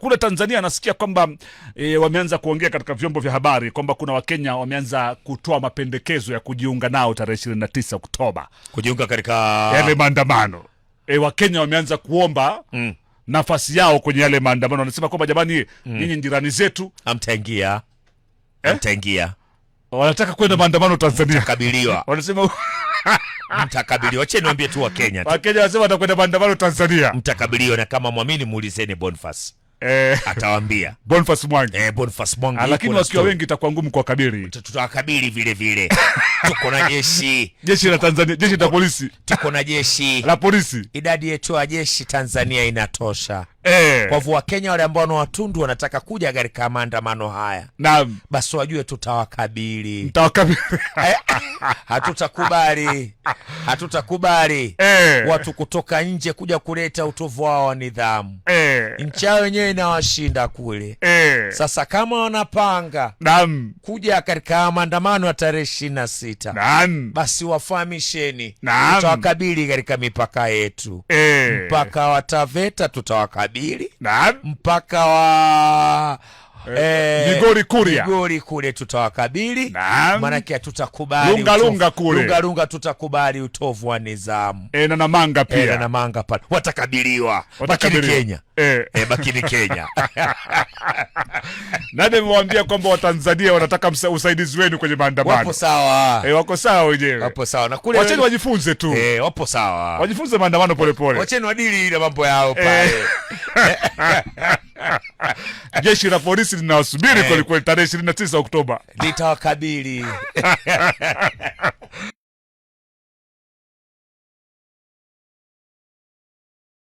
Kule Tanzania nasikia kwamba wameanza kuongea katika vyombo vya habari kwamba kuna Wakenya wameanza kutoa mapendekezo ya kujiunga nao tarehe 29 Oktoba. Kujiunga katika yale maandamano. Wakenya wameanza kuomba nafasi yao kwenye yale maandamano. Wanasema kwamba jamani, nyinyi jirani zetu hamtaingia. Wanataka kwenda maandamano Tanzania. Mtakabiliwa. Wanasema mtakabiliwa. Acha niwaambie tu Wakenya. Wakenya wanasema watakwenda maandamano Tanzania. Mtakabiliwa, na kama muamini muulizeni Boniface. Atawaambia. Boniface Mwangi. Boniface Mwangi. Lakini wakiwa wengi itakuwa ngumu kwa kabiri. Tutawakabili vile vile. Tuko na jeshi. Jeshi la Tanzania, jeshi la polisi. Tuko na jeshi la polisi. Idadi yetu ya jeshi Tanzania inatosha. Kwa hivyo Wakenya wale ambao watundu wanataka kuja katika maandamano haya, naam, basi wajue tutawakabili. Mtawakabili. Hatutakubali watu kutoka nje kuja kuleta utovu wao wa nidhamu. Nchi yao wenyewe inawashinda kule. Sasa kama wanapanga naam kuja katika maandamano ya tarehe 26, naam, basi wafahamisheni, tutawakabili katika mipaka yetu. Mpaka wa Taveta tutawakabili. Naam. Mpaka wa Migori kule tutawakabili. Maanake hatutakubali lunga tutakubali utovu wa nidhamu. Na Namanga pia. Na Namanga pale watakabiliwa. Bakini Kenya. Bakini Kenya. Nani mwambia kwamba Watanzania wanataka usaidizi wenu kwenye maandamano? Wapo sawa. Wako sawa wenyewe. Wapo sawa. Na kule wacheni wajifunze tu. Wapo sawa. Wajifunze maandamano polepole. Wacheni wadili ile mambo yao pale. Jeshi la polisi linawasubiri kwa tarehe 29 Oktoba. Litawakabili.